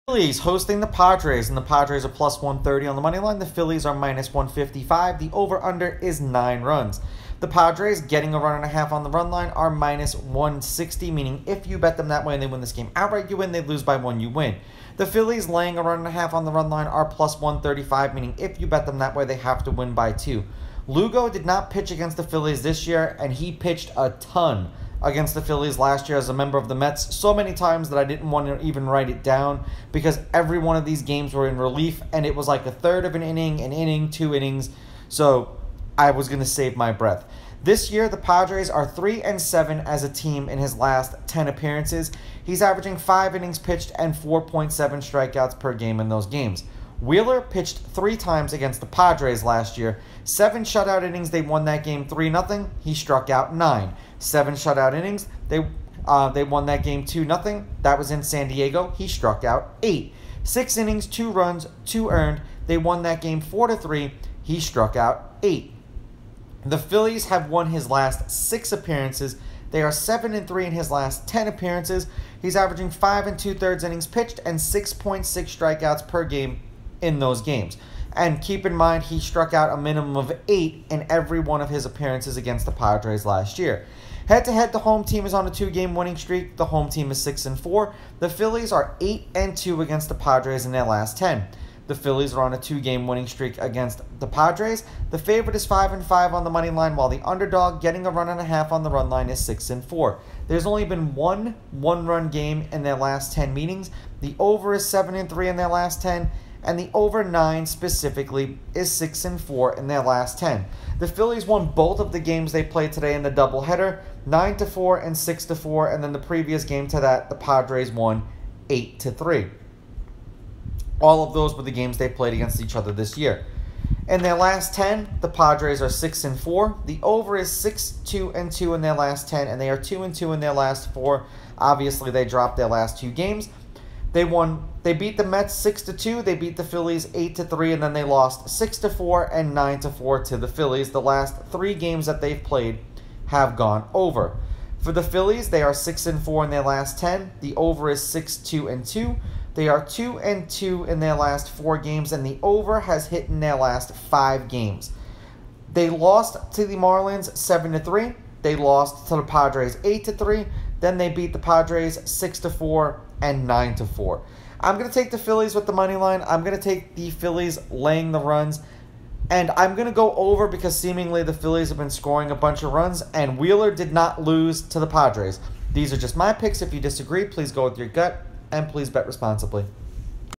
Phillies hosting the Padres, and the Padres are plus 130 on the money line. The Phillies are minus 155. The over-under is 9 runs. The Padres, getting a run and a half on the run line, are minus 160, meaning if you bet them that way and they win this game outright, you win. They lose by 1, you win. The Phillies, laying a run and a half on the run line, are plus 135, meaning if you bet them that way, they have to win by 2. Lugo did not pitch against the Phillies this year, and he pitched a ton against the Phillies last year as a member of the Mets, so many times that I didn't want to even write it down because every one of these games were in relief, and it was like a third of an inning, 2 innings, so I was going to save my breath. This year, the Padres are 3-7 as a team in his last 10 appearances. He's averaging 5 innings pitched and 4.7 strikeouts per game in those games. Wheeler pitched 3 times against the Padres last year. 7 shutout innings, they won that game 3-0. He struck out 9. 7 shutout innings, they won that game 2-0. That was in San Diego. He struck out 8. 6 innings, 2 runs, 2 earned. They won that game 4-3. He struck out 8. The Phillies have won his last 6 appearances. They are 7-3 in his last 10 appearances. He's averaging 5 2/3 innings pitched and 6.6 strikeouts per game in those games. And keep in mind, he struck out a minimum of 8 in every one of his appearances against the Padres last year. Head-to-head, the home team is on a 2-game winning streak. The home team is 6-4. The Phillies are 8-2 against the Padres in their last 10. The Phillies are on a 2-game winning streak against the Padres. The favorite is 5-5 on the money line, while the underdog, getting a run and a half on the run line, is 6-4. There's only been one one-run game in their last 10 meetings. The over is 7-3 in their last 10. And the over 9 specifically is 6-4 in their last 10. The Phillies won both of the games they played today in the doubleheader, 9-4 and 6-4, and then the previous game to that, the Padres won 8-3. All of those were the games they played against each other this year. In their last 10, the Padres are 6-4. The over is 6-2 in their last 10, and they are 2-2 in their last 4. Obviously, they dropped their last 2 games. They beat the Mets 6-2, they beat the Phillies 8-3, and then they lost 6-4 and 9-4 to the Phillies. The last 3 games that they've played have gone over. For the Phillies, they are 6-4 in their last 10. The over is 6-2. They are 2-2 in their last 4 games, and the over has hit in their last 5 games. They lost to the Marlins 7-3. They lost to the Padres 8-3. Then they beat the Padres 6-4 and 9-4. I'm going to take the Phillies with the money line. I'm going to take the Phillies laying the runs. And I'm going to go over because seemingly the Phillies have been scoring a bunch of runs, and Wheeler did not lose to the Padres. These are just my picks. If you disagree, please go with your gut, and please bet responsibly.